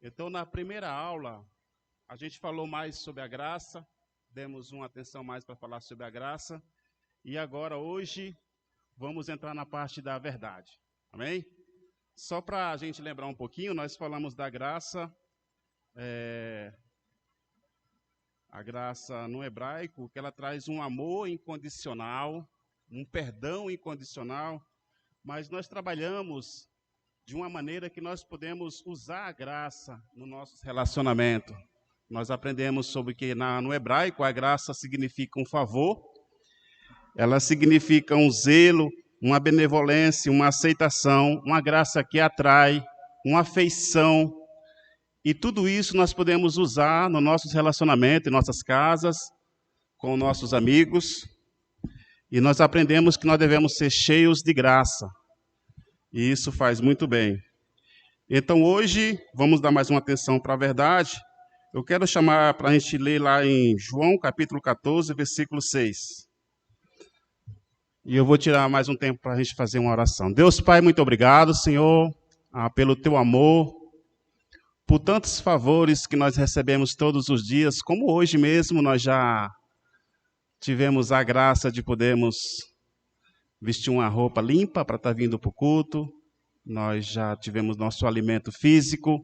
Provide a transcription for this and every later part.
Então, na primeira aula, a gente falou mais sobre a graça, demos uma atenção mais para falar sobre a graça, e agora, hoje, vamos entrar na parte da verdade. Amém? Só para a gente lembrar um pouquinho, nós falamos da graça, a graça no hebraico, que ela traz um amor incondicional, um perdão incondicional, mas nós trabalhamos de uma maneira que nós podemos usar a graça no nosso relacionamento. Nós aprendemos sobre que no hebraico a graça significa um favor, ela significa um zelo, uma benevolência, uma aceitação, uma graça que atrai, uma afeição. E tudo isso nós podemos usar no nosso relacionamento, em nossas casas, com nossos amigos. E nós aprendemos que nós devemos ser cheios de graça. E isso faz muito bem. Então hoje, vamos dar mais uma atenção para a verdade. Eu quero chamar para a gente ler lá em João, capítulo 14, versículo 6. E eu vou tirar mais um tempo para a gente fazer uma oração. Deus Pai, muito obrigado, Senhor, pelo teu amor, por tantos favores que nós recebemos todos os dias, como hoje mesmo nós já tivemos a graça de podermos vestir uma roupa limpa para estar vindo para o culto, nós já tivemos nosso alimento físico,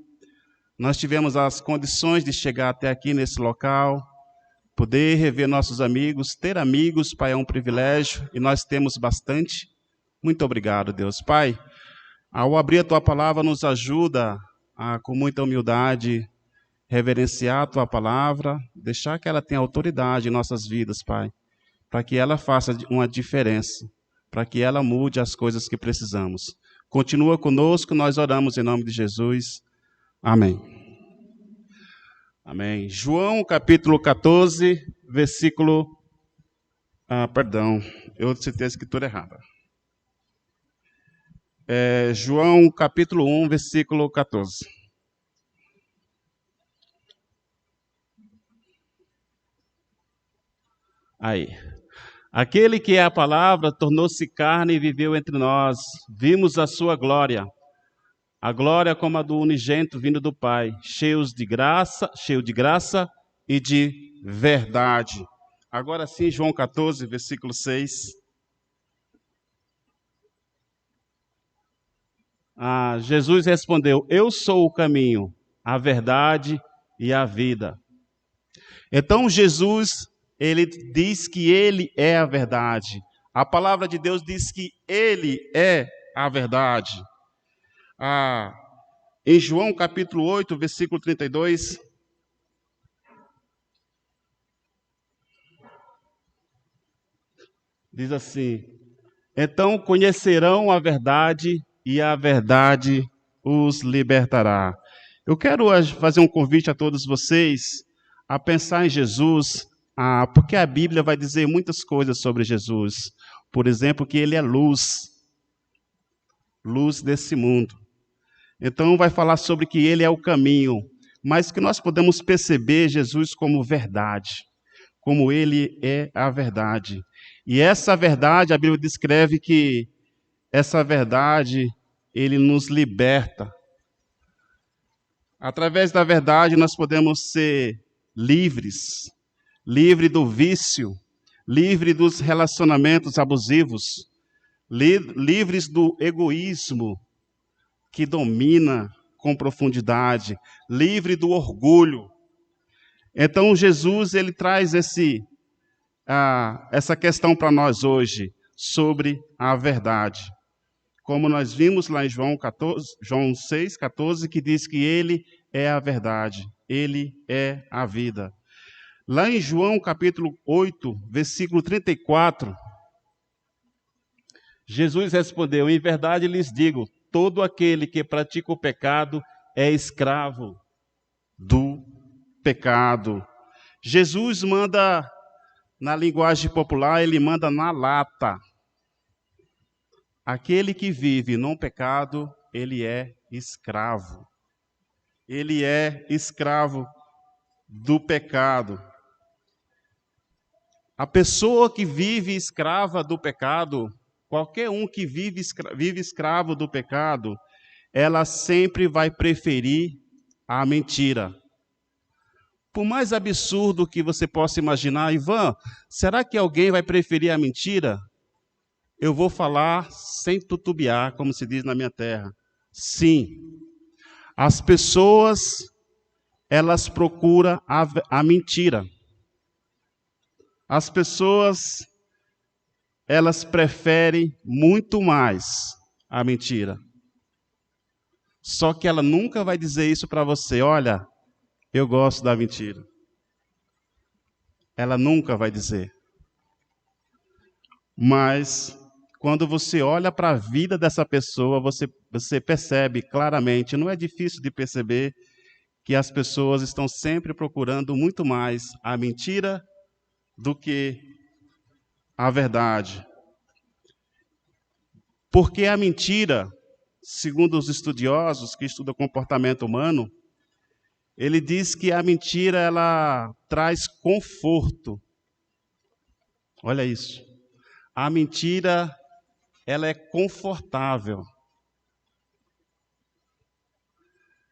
nós tivemos as condições de chegar até aqui nesse local, poder rever nossos amigos, ter amigos, Pai, é um privilégio e nós temos bastante. Muito obrigado, Deus. Pai, ao abrir a Tua palavra, nos ajuda a, com muita humildade, reverenciar a Tua palavra, deixar que ela tenha autoridade em nossas vidas, Pai, para que ela faça uma diferença, para que ela mude as coisas que precisamos. Continua conosco, nós oramos em nome de Jesus. Amém. Amém. João, capítulo 14, versículo... eu citei a escritura errada. João, capítulo 1, versículo 14. Aí. Aquele que é a palavra tornou-se carne e viveu entre nós. Vimos a sua glória. A glória como a do unigênito vindo do Pai, cheio de graça e de verdade. Agora sim, João 14, versículo 6. Jesus respondeu: Eu sou o caminho, a verdade e a vida. Então Jesus, ele diz que ele é a verdade. A palavra de Deus diz que ele é a verdade. Em João capítulo 8, versículo 32, diz assim: Então conhecerão a verdade e a verdade os libertará. Eu quero fazer um convite a todos vocês a pensar em Jesus, porque a Bíblia vai dizer muitas coisas sobre Jesus. Por exemplo, que ele é luz desse mundo. Então vai falar sobre que ele é o caminho, mas que nós podemos perceber Jesus como verdade, como ele é a verdade. E essa verdade, a Bíblia descreve que essa verdade, ele nos liberta. Através da verdade nós podemos ser livres do vício, livre dos relacionamentos abusivos, livres do egoísmo que domina com profundidade, livre do orgulho. Então Jesus, ele traz essa questão para nós hoje, sobre a verdade. Como nós vimos lá em João 6,14, que diz que ele é a verdade, ele é a vida. Lá em João capítulo 8, versículo 34, Jesus respondeu: Em verdade lhes digo, todo aquele que pratica o pecado é escravo do pecado. Jesus manda, na linguagem popular, ele manda na lata. Aquele que vive no pecado, ele é escravo. Ele é escravo do pecado. A pessoa que vive escrava do pecado, qualquer um que vive escravo do pecado, ela sempre vai preferir à mentira. Por mais absurdo que você possa imaginar, Ivan, será que alguém vai preferir a mentira? Eu vou falar sem tutubiar, como se diz na minha terra. Sim, as pessoas, elas procuram a mentira. As pessoas, elas preferem muito mais a mentira. Só que ela nunca vai dizer isso para você, olha, eu gosto da mentira. Ela nunca vai dizer. Mas, quando você olha para a vida dessa pessoa, você percebe claramente, não é difícil de perceber, que as pessoas estão sempre procurando muito mais a mentira do que a verdade. Porque a mentira, segundo os estudiosos que estudam comportamento humano, ele diz que a mentira, ela traz conforto. Olha isso. A mentira, ela é confortável.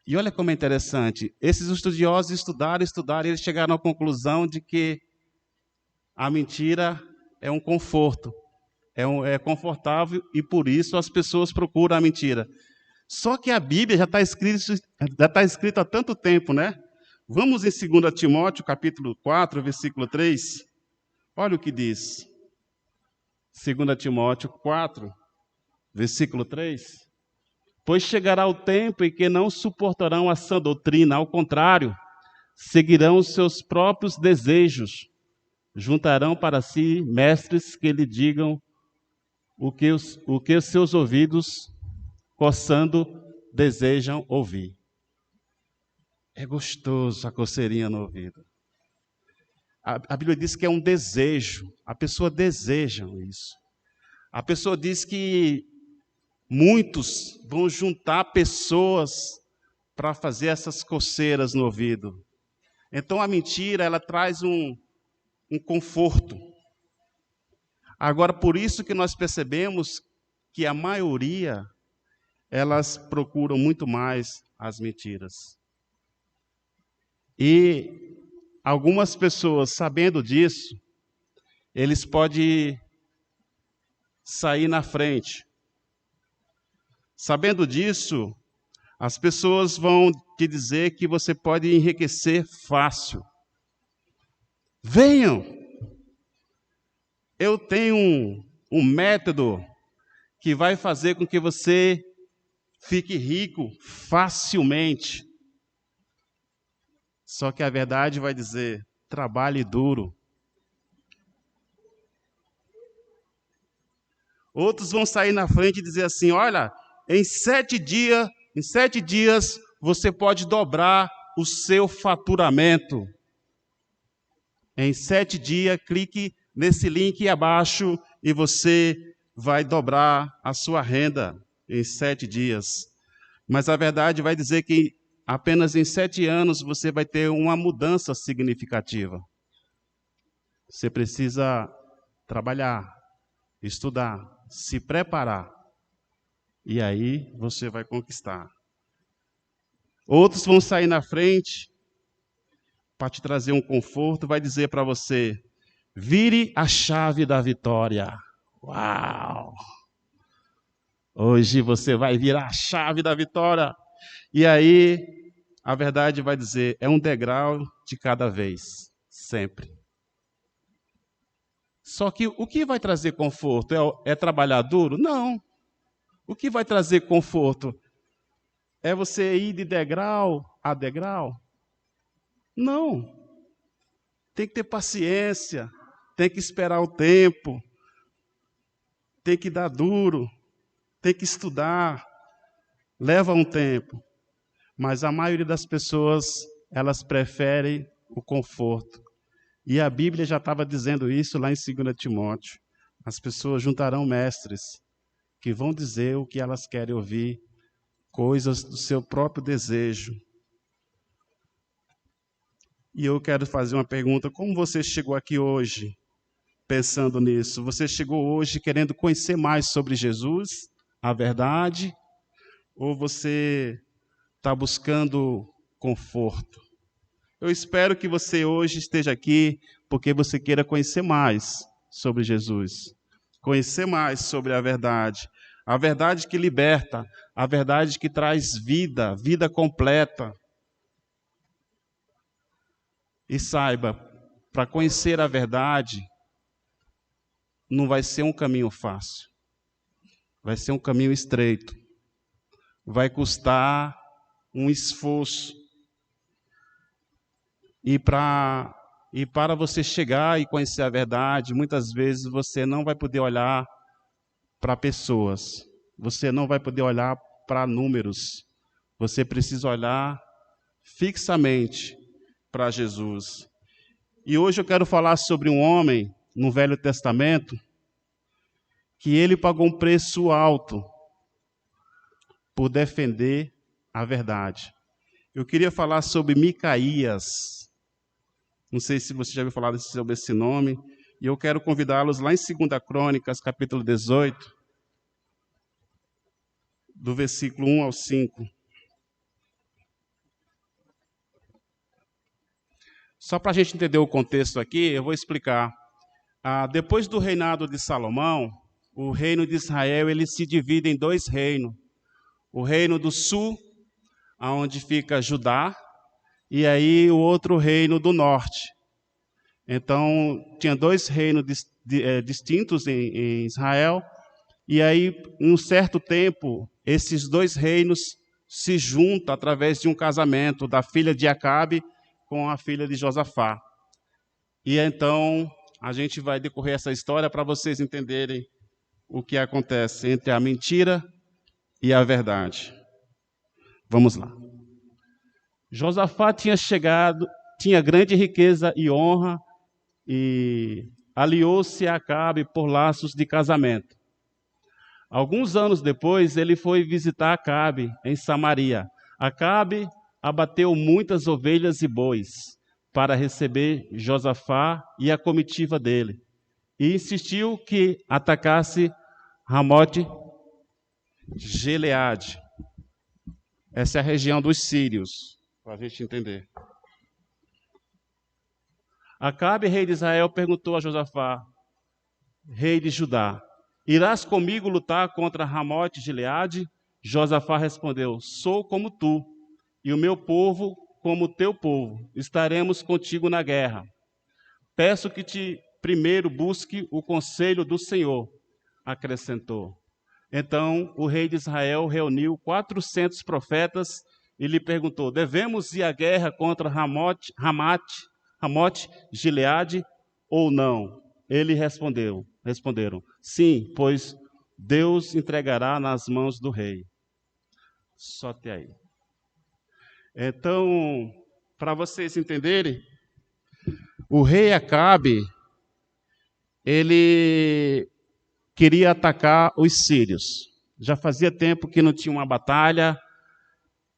E olha como é interessante. Esses estudiosos estudaram, e eles chegaram à conclusão de que a mentira é um conforto. É confortável e por isso as pessoas procuram a mentira. Só que a Bíblia já está escrita há tanto tempo, né? Vamos em 2 Timóteo, capítulo 4, versículo 3. Olha o que diz. 2 Timóteo 4, versículo 3. Pois chegará o tempo em que não suportarão a sã doutrina, ao contrário, seguirão os seus próprios desejos, juntarão para si mestres que lhe digam o que os seus ouvidos, coçando, desejam ouvir. É gostoso a coceirinha no ouvido. A Bíblia diz que é um desejo. A pessoa deseja isso. A pessoa diz que muitos vão juntar pessoas para fazer essas coceiras no ouvido. Então a mentira, ela traz um conforto. Agora, por isso que nós percebemos que a maioria, elas procuram muito mais as mentiras. E algumas pessoas, sabendo disso, eles podem sair na frente. Sabendo disso, as pessoas vão te dizer que você pode enriquecer fácil. Venham! Eu tenho um método que vai fazer com que você fique rico facilmente. Só que a verdade vai dizer, trabalhe duro. Outros vão sair na frente e dizer assim, olha, em 7 dias você pode dobrar o seu faturamento. Em 7 dias, clique nesse link abaixo e você vai dobrar a sua renda em 7 dias. Mas a verdade vai dizer que apenas em 7 anos você vai ter uma mudança significativa. Você precisa trabalhar, estudar, se preparar. E aí você vai conquistar. Outros vão sair na frente para te trazer um conforto, vai dizer para você, vire a chave da vitória. Uau! Hoje você vai virar a chave da vitória. E aí, a verdade vai dizer, é um degrau de cada vez, sempre. Só que o que vai trazer conforto? É trabalhar duro? Não. O que vai trazer conforto? É você ir de degrau a degrau? Não. Tem que ter paciência, tem que esperar o tempo, tem que dar duro, tem que estudar. Leva um tempo. Mas a maioria das pessoas, elas preferem o conforto. E a Bíblia já estava dizendo isso lá em 2 Timóteo. As pessoas juntarão mestres que vão dizer o que elas querem ouvir, coisas do seu próprio desejo. E eu quero fazer uma pergunta, como você chegou aqui hoje pensando nisso? Você chegou hoje querendo conhecer mais sobre Jesus, a verdade? Ou você está buscando conforto. Eu espero que você hoje esteja aqui porque você queira conhecer mais sobre Jesus, conhecer mais sobre a verdade que liberta, a verdade que traz vida, vida completa. E saiba, para conhecer a verdade, não vai ser um caminho fácil, vai ser um caminho estreito, vai custar um esforço. E para você chegar e conhecer a verdade, muitas vezes você não vai poder olhar para pessoas, você não vai poder olhar para números, você precisa olhar fixamente para Jesus. E hoje eu quero falar sobre um homem no Velho Testamento que ele pagou um preço alto por defender a verdade. Eu queria falar sobre Micaías. Não sei se você já ouviu falar sobre esse nome. E eu quero convidá-los lá em 2 Crônicas, capítulo 18, do versículo 1 ao 5. Só para a gente entender o contexto aqui, eu vou explicar. Depois do reinado de Salomão, o reino de Israel ele se divide em dois reinos. O reino do sul, onde fica Judá, e aí o outro reino do norte. Então, tinha dois reinos distintos em Israel, e aí, em um certo tempo, esses dois reinos se juntam através de um casamento da filha de Acabe com a filha de Josafá. E então, a gente vai decorrer essa história para vocês entenderem o que acontece entre a mentira e a verdade. Vamos lá. Josafá tinha grande riqueza e honra e aliou-se a Acabe por laços de casamento. Alguns anos depois, ele foi visitar Acabe em Samaria. Acabe abateu muitas ovelhas e bois para receber Josafá e a comitiva dele, e insistiu que atacasse Ramote Gileade. Essa é a região dos sírios, para a gente entender. Acabe, rei de Israel, perguntou a Josafá, rei de Judá, irás comigo lutar contra Ramote Gileade? Josafá respondeu, sou como tu, e o meu povo como o teu povo. Estaremos contigo na guerra. Peço que te primeiro busque o conselho do Senhor, acrescentou. Então o rei de Israel reuniu 400 profetas e lhe perguntou, devemos ir à guerra contra Ramote Gileade ou não? Eles responderam, sim, pois Deus entregará nas mãos do rei. Só até aí. Então, para vocês entenderem, o rei Acabe, ele queria atacar os sírios. Já fazia tempo que não tinha uma batalha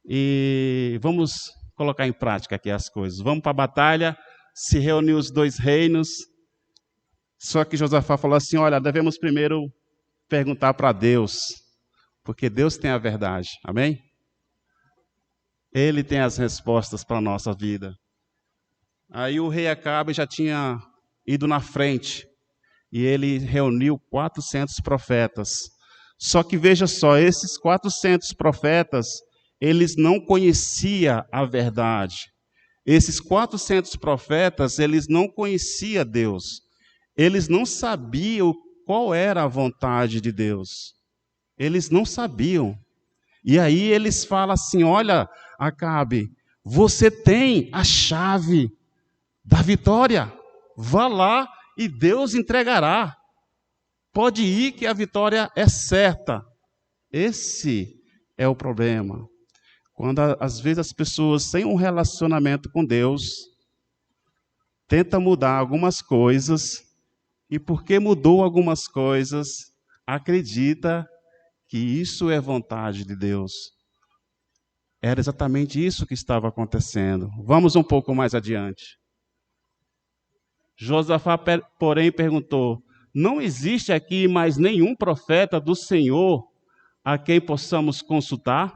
e vamos colocar em prática aqui as coisas. Vamos para a batalha, se reuniu os dois reinos, só que Josafá falou assim, olha, devemos primeiro perguntar para Deus, porque Deus tem a verdade, amém? Ele tem as respostas para a nossa vida. Aí o rei Acabe já tinha ido na frente, e ele reuniu 400 profetas. Só que veja só, esses 400 profetas, eles não conheciam a verdade. Esses 400 profetas, eles não conheciam Deus. Eles não sabiam qual era a vontade de Deus. Eles não sabiam. E aí eles falam assim, olha, Acabe, você tem a chave da vitória. Vá lá e Deus entregará. Pode ir que a vitória é certa. Esse é o problema. Quando às vezes as pessoas têm um relacionamento com Deus, tentam mudar algumas coisas, e porque mudou algumas coisas, acredita que isso é vontade de Deus. Era exatamente isso que estava acontecendo. Vamos um pouco mais adiante. Josafá, porém, perguntou, não existe aqui mais nenhum profeta do Senhor a quem possamos consultar?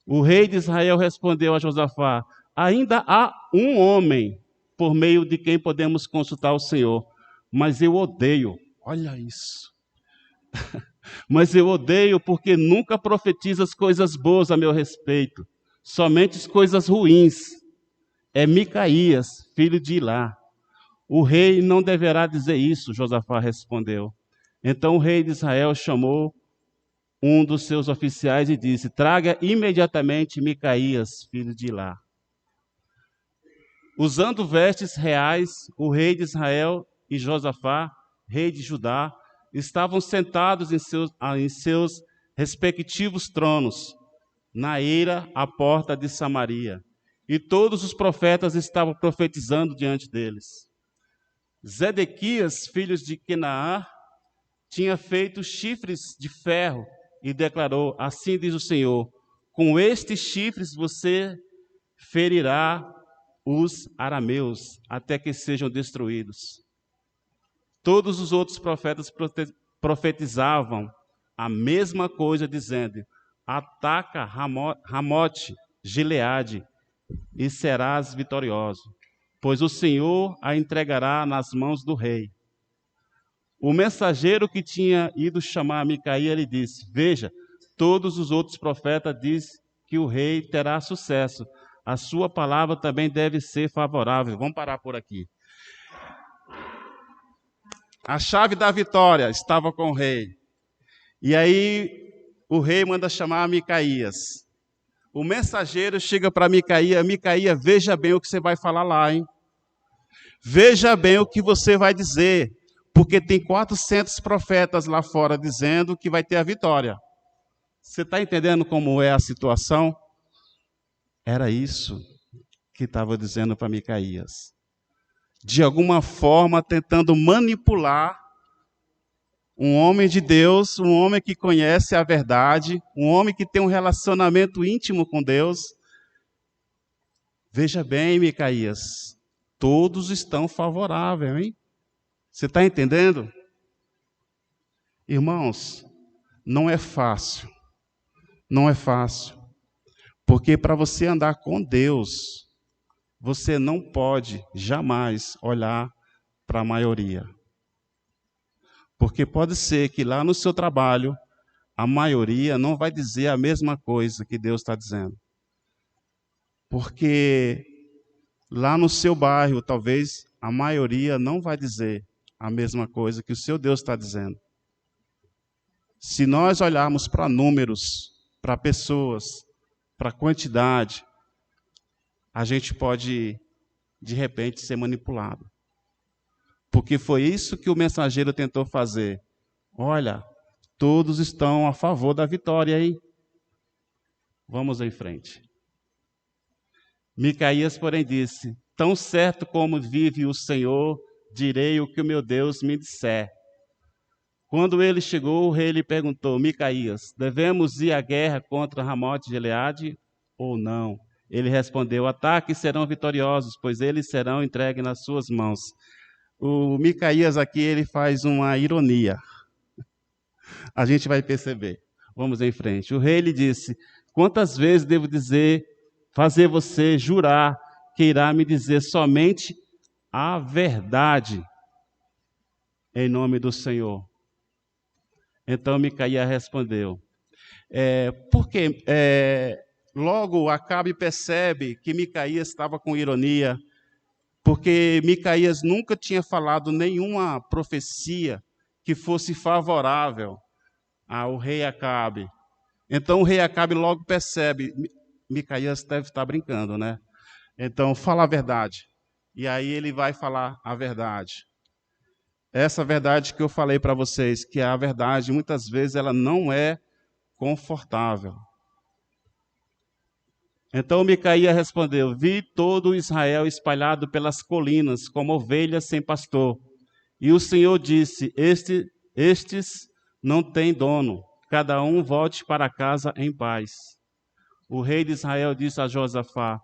O rei de Israel respondeu a Josafá: ainda há um homem por meio de quem podemos consultar o Senhor, mas eu odeio. Olha isso. Mas eu odeio porque nunca profetizas coisas boas a meu respeito, somente coisas ruins. É Micaías, filho de Ilá. O rei não deverá dizer isso, Josafá respondeu. Então o rei de Israel chamou um dos seus oficiais e disse: traga imediatamente Micaías, filho de Ilá. Usando vestes reais, o rei de Israel e Josafá, rei de Judá, estavam sentados em seus respectivos tronos, na eira à porta de Samaria. E todos os profetas estavam profetizando diante deles. Zedequias, filho de Kenaã, tinha feito chifres de ferro e declarou: assim diz o Senhor, com estes chifres você ferirá os arameus até que sejam destruídos. Todos os outros profetas profetizavam a mesma coisa, dizendo: ataca Ramote, Gileade, e serás vitorioso, pois o Senhor a entregará nas mãos do rei. O mensageiro que tinha ido chamar Micaías lhe disse: veja, todos os outros profetas dizem que o rei terá sucesso. A sua palavra também deve ser favorável. Vamos parar por aqui. A chave da vitória estava com o rei. E aí o rei manda chamar Micaías. O mensageiro chega para Micaías: Micaías, veja bem o que você vai falar lá, hein? Veja bem o que você vai dizer, porque tem 400 profetas lá fora dizendo que vai ter a vitória. Você está entendendo como é a situação? Era isso que estava dizendo para Micaías. De alguma forma, tentando manipular um homem de Deus, um homem que conhece a verdade, um homem que tem um relacionamento íntimo com Deus. Veja bem, Micaías, todos estão favoráveis, hein? Você está entendendo? Irmãos, não é fácil. Não é fácil. Porque para você andar com Deus, você não pode jamais olhar para a maioria. Porque pode ser que lá no seu trabalho, a maioria não vai dizer a mesma coisa que Deus está dizendo. Porque lá no seu bairro, talvez a maioria não vai dizer a mesma coisa que o seu Deus está dizendo. Se nós olharmos para números, para pessoas, para quantidade, a gente pode, de repente, ser manipulado. Porque foi isso que o mensageiro tentou fazer. Olha, todos estão a favor da vitória aí. Vamos em frente. Micaías, porém, disse: tão certo como vive o Senhor, direi o que o meu Deus me disser. Quando ele chegou, o rei lhe perguntou: Micaías, devemos ir à guerra contra Ramote de Gileade ou não? Ele respondeu: ataques serão vitoriosos, pois eles serão entregues nas suas mãos. O Micaías aqui, ele faz uma ironia. A gente vai perceber. Vamos em frente. O rei lhe disse: quantas vezes devo fazer você jurar que irá me dizer somente a verdade em nome do Senhor? Então Micaías respondeu: porque logo Acabe percebe que Micaías estava com ironia, porque Micaías nunca tinha falado nenhuma profecia que fosse favorável ao rei Acabe. Então o rei Acabe logo percebe: Micaías deve estar brincando, né? Então fala a verdade. E aí ele vai falar a verdade. Essa verdade que eu falei para vocês, que a verdade muitas vezes ela não é confortável. Então Micaías respondeu: vi todo Israel espalhado pelas colinas, como ovelhas sem pastor. E o Senhor disse: estes não têm dono, cada um volte para casa em paz. O rei de Israel disse a Josafá: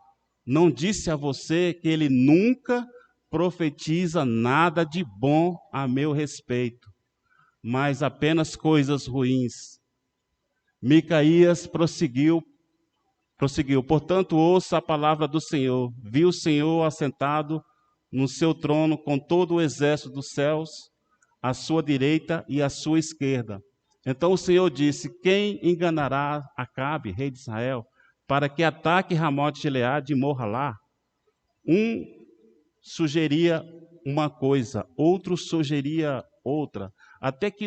não disse a você que ele nunca profetiza nada de bom a meu respeito, mas apenas coisas ruins. Micaías prosseguiu prosseguiu: portanto, ouça a palavra do Senhor. Viu o Senhor assentado no seu trono com todo o exército dos céus, à sua direita e à sua esquerda. Então o Senhor disse: quem enganará Acabe, rei de Israel, para que ataque Ramote de Gileade e morra lá? Um sugeria uma coisa, outro sugeria outra, até que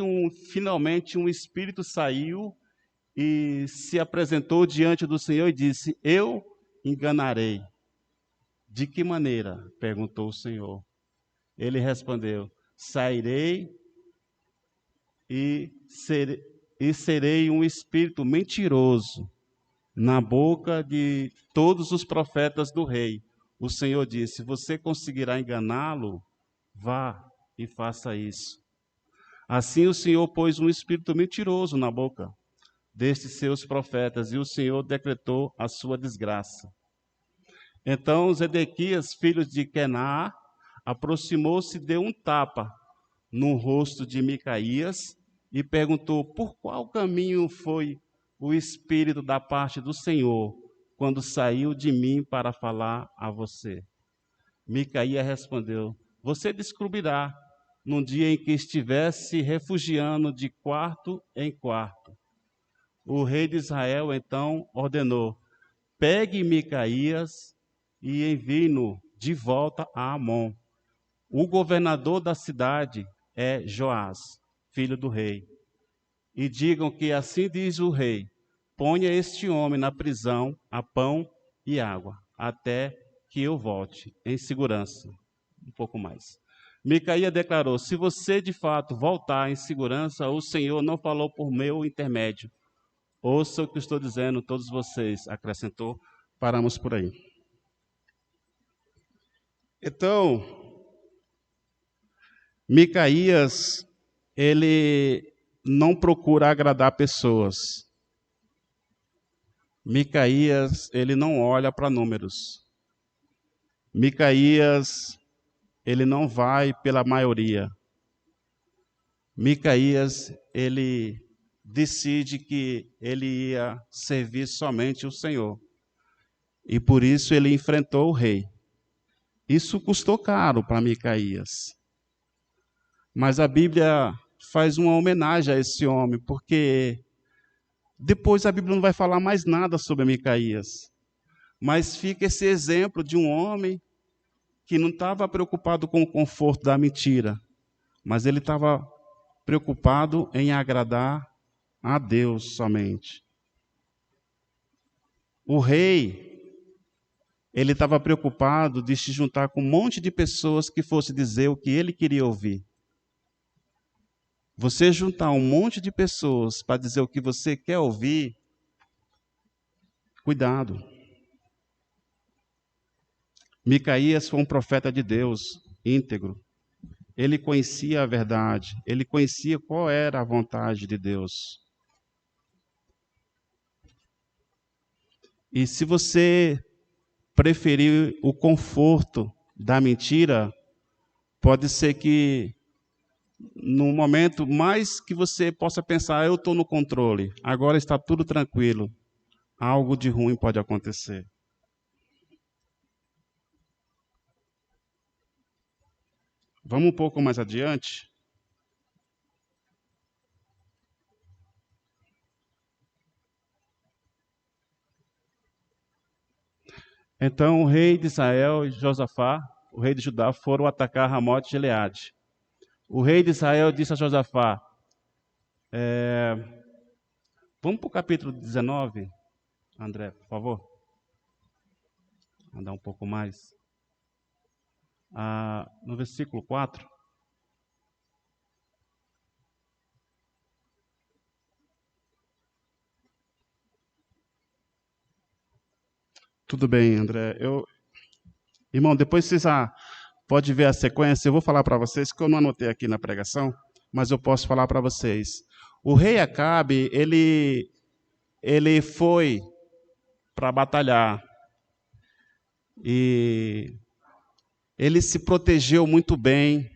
finalmente um espírito saiu e se apresentou diante do Senhor e disse: eu enganarei. De que maneira? Perguntou o Senhor. Ele respondeu: sairei e serei um espírito mentiroso na boca de todos os profetas do rei. O Senhor disse: você conseguirá enganá-lo? Vá e faça isso. Assim o Senhor pôs um espírito mentiroso na boca destes seus profetas, e o Senhor decretou a sua desgraça. Então Zedequias, filho de Quená, aproximou-se e deu um tapa no rosto de Micaías e perguntou: por qual caminho foi o Espírito da parte do Senhor quando saiu de mim para falar a você? Micaías respondeu: você descobrirá no dia em que estiver se refugiando de quarto em quarto. O rei de Israel então ordenou: pegue Micaías e envie-no de volta a Amon. O governador da cidade é Joás, filho do rei. E digam que assim diz o rei: ponha este homem na prisão a pão e água, até que eu volte em segurança. Um pouco mais. Micaías declarou: se você de fato voltar em segurança, o Senhor não falou por meu intermédio. Ouça o que estou dizendo, todos vocês, acrescentou. Paramos por aí. Então, Micaías, ele não procura agradar pessoas. Micaías, ele não olha para números. Micaías, ele não vai pela maioria. Micaías, ele decide que ele ia servir somente o Senhor. E por isso ele enfrentou o rei. Isso custou caro para Micaías. Mas a Bíblia faz uma homenagem a esse homem, porque depois a Bíblia não vai falar mais nada sobre Micaías. Mas fica esse exemplo de um homem que não estava preocupado com o conforto da mentira, mas ele estava preocupado em agradar a Deus somente. O rei, ele estava preocupado de se juntar com um monte de pessoas que fosse dizer o que ele queria ouvir. Você juntar um monte de pessoas para dizer o que você quer ouvir, cuidado. Micaías foi um profeta de Deus, íntegro. Ele conhecia a verdade, ele conhecia qual era a vontade de Deus. E se você preferir o conforto da mentira, pode ser que no momento mais que você possa pensar: eu estou no controle, agora está tudo tranquilo, algo de ruim pode acontecer. Vamos um pouco mais adiante. Então o rei de Israel e Josafá, o rei de Judá, foram atacar Ramote de Gileade. O rei de Israel disse a Josafá: vamos para o capítulo 19, André, por favor. Andar um pouco mais. No versículo 4. Tudo bem, André. Irmão, depois vocês podem ver a sequência. Eu vou falar para vocês, que eu não anotei aqui na pregação, mas eu posso falar para vocês. O rei Acabe, ele foi para batalhar. E ele se protegeu muito bem.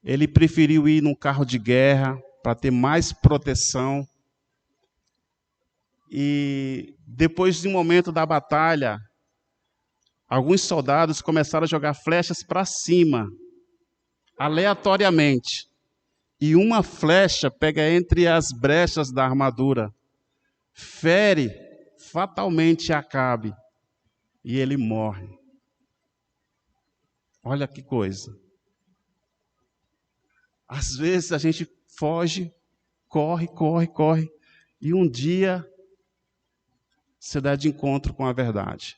Ele preferiu ir num carro de guerra para ter mais proteção. E depois de um momento da batalha, alguns soldados começaram a jogar flechas para cima, aleatoriamente. E uma flecha pega entre as brechas da armadura, fere fatalmente Acabe, e ele morre. Olha que coisa. Às vezes a gente foge, corre, e um dia se dá de encontro com a verdade.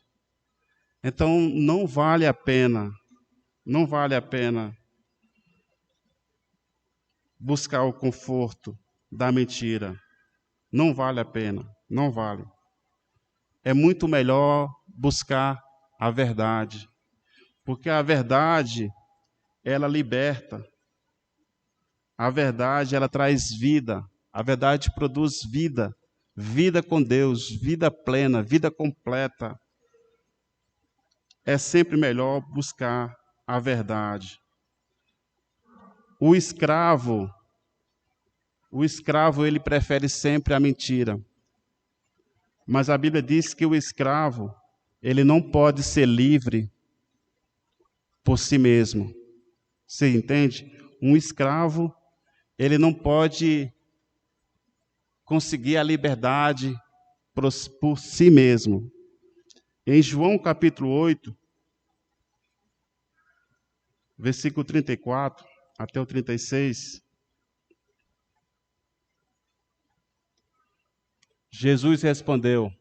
Então não vale a pena buscar o conforto da mentira. Não vale a pena, não vale. É muito melhor buscar a verdade, porque a verdade, ela liberta. A verdade, ela traz vida. A verdade produz vida. Vida com Deus, vida plena, vida completa. É sempre melhor buscar a verdade. O escravo, ele prefere sempre a mentira. Mas a Bíblia diz que o escravo, ele não pode ser livre por si mesmo. Você entende? Um escravo, ele não pode conseguir a liberdade por si mesmo. Em João capítulo 8, versículo 34 até o 36, Jesus respondeu: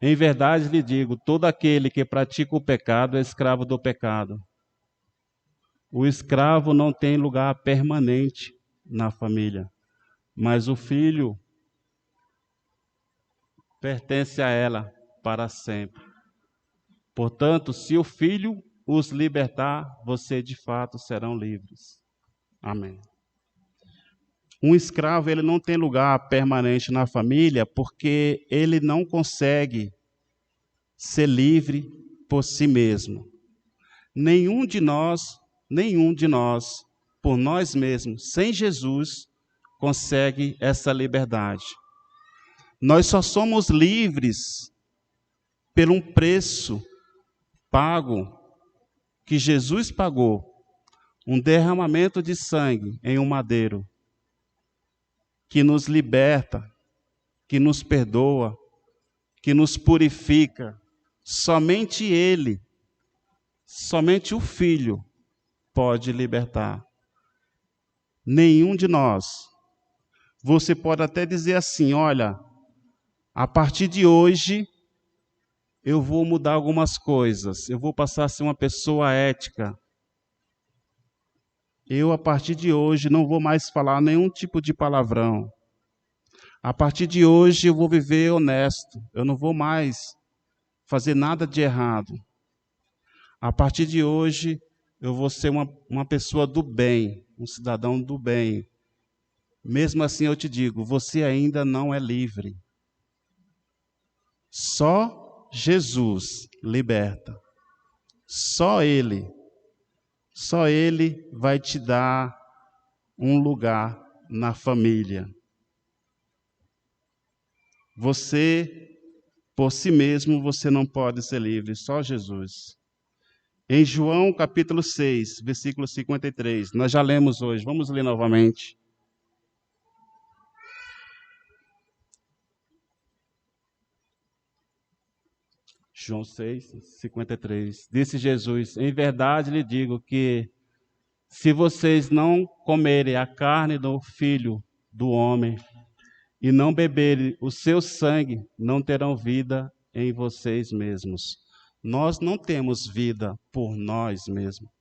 em verdade lhe digo, todo aquele que pratica o pecado é escravo do pecado. O escravo não tem lugar permanente na família, mas o filho pertence a ela para sempre. Portanto, se o filho os libertar, vocês de fato serão livres. Amém. Um escravo, ele não tem lugar permanente na família porque ele não consegue ser livre por si mesmo. Nenhum de nós, por nós mesmos, sem Jesus, consegue essa liberdade. Nós só somos livres por um preço pago que Jesus pagou, um derramamento de sangue em um madeiro, que nos liberta, que nos perdoa, que nos purifica. Somente Ele, somente o Filho pode libertar. Nenhum de nós. Você pode até dizer assim, olha, a partir de hoje eu vou mudar algumas coisas, eu vou passar a ser uma pessoa ética. Eu, a partir de hoje, não vou mais falar nenhum tipo de palavrão. A partir de hoje eu vou viver honesto, eu não vou mais fazer nada de errado. A partir de hoje eu vou ser uma pessoa do bem, um cidadão do bem. Mesmo assim eu te digo, você ainda não é livre. Só Jesus liberta. Só Ele vai te dar um lugar na família. Você, por si mesmo, você não pode ser livre, só Jesus. Em João capítulo 6, versículo 53, nós já lemos hoje, vamos ler novamente. João 6, 53. Disse Jesus: em verdade lhe digo que se vocês não comerem a carne do Filho do Homem e não beberem o seu sangue, não terão vida em vocês mesmos. Nós não temos vida por nós mesmos.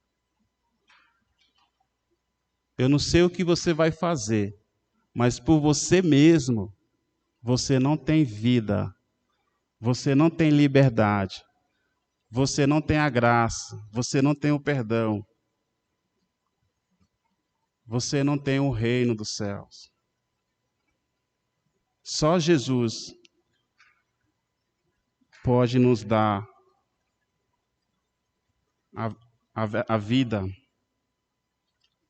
Eu não sei o que você vai fazer, mas por você mesmo, você não tem vida. Você não tem liberdade. Você não tem a graça. Você não tem o perdão. Você não tem o reino dos céus. Só Jesus pode nos dar a vida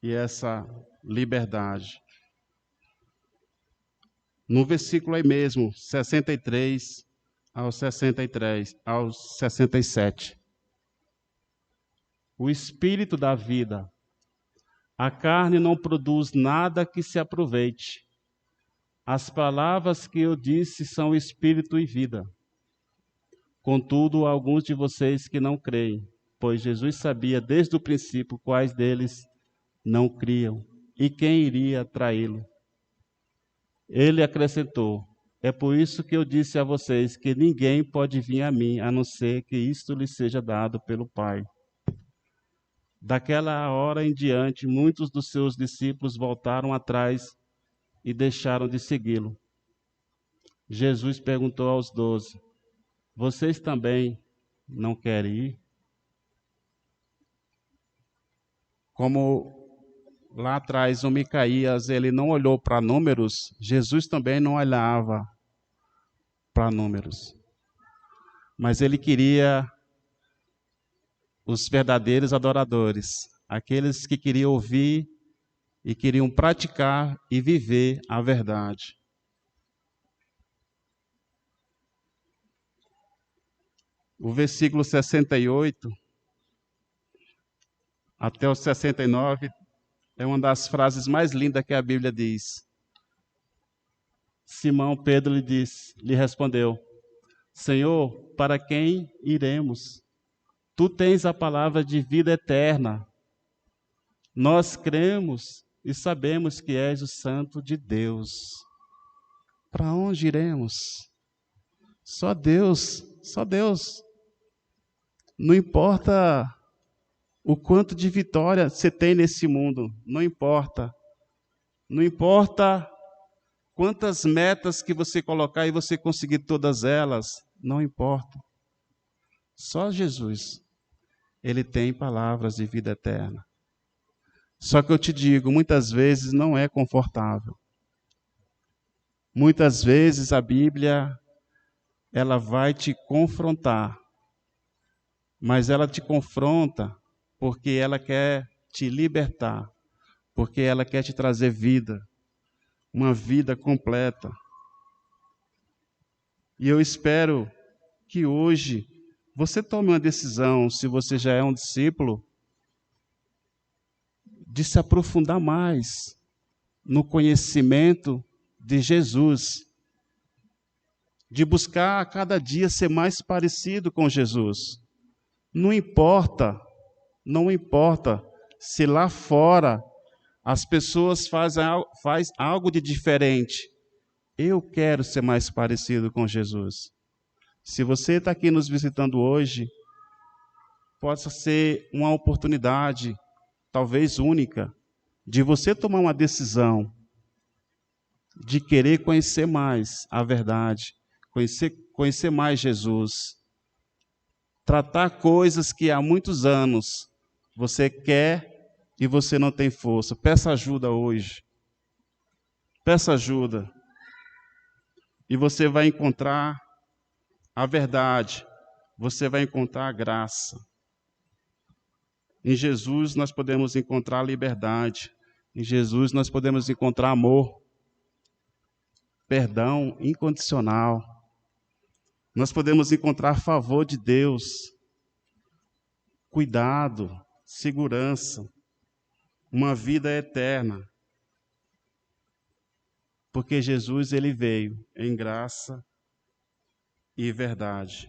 e essa liberdade. No versículo aí mesmo, 63 ao 67. O Espírito da vida. A carne não produz nada que se aproveite. As palavras que eu disse são espírito e vida. Contudo, há alguns de vocês que não creem, pois Jesus sabia desde o princípio quais deles não criam e quem iria traí-lo. Ele acrescentou: é por isso que eu disse a vocês que ninguém pode vir a mim, a não ser que isto lhe seja dado pelo Pai. Daquela hora em diante, muitos dos seus discípulos voltaram atrás e deixaram de segui-lo. Jesus perguntou aos 12: vocês também não querem ir? Como lá atrás o Micaías, ele não olhou para números, Jesus também não olhava para números. Mas ele queria os verdadeiros adoradores, aqueles que queriam ouvir e queriam praticar e viver a verdade. O versículo 68 até o 69 é uma das frases mais lindas que a Bíblia diz. Simão Pedro lhe respondeu: Senhor, para quem iremos? Tu tens a palavra de vida eterna. Nós cremos e sabemos que és o Santo de Deus. Para onde iremos? Só Deus, só Deus. Não importa o quanto de vitória você tem nesse mundo, não importa. Não importa quantas metas que você colocar e você conseguir todas elas, não importa. Só Jesus, Ele tem palavras de vida eterna. Só que eu te digo, muitas vezes não é confortável. Muitas vezes a Bíblia, ela vai te confrontar. Mas ela te confronta porque ela quer te libertar. Porque ela quer te trazer vida. Uma vida completa. E eu espero que hoje você tome uma decisão, se você já é um discípulo, de se aprofundar mais no conhecimento de Jesus, de buscar a cada dia ser mais parecido com Jesus. Não importa se lá fora as pessoas fazem algo de diferente. Eu quero ser mais parecido com Jesus. Se você está aqui nos visitando hoje, possa ser uma oportunidade, talvez única, de você tomar uma decisão de querer conhecer mais a verdade, conhecer mais Jesus, tratar coisas que há muitos anos você quer e você não tem força. Peça ajuda hoje. Peça ajuda. E você vai encontrar a verdade, você vai encontrar a graça. Em Jesus nós podemos encontrar liberdade. Em Jesus nós podemos encontrar amor, perdão incondicional. Nós podemos encontrar favor de Deus, cuidado, segurança, uma vida eterna. Porque Jesus, ele veio em graça e verdade.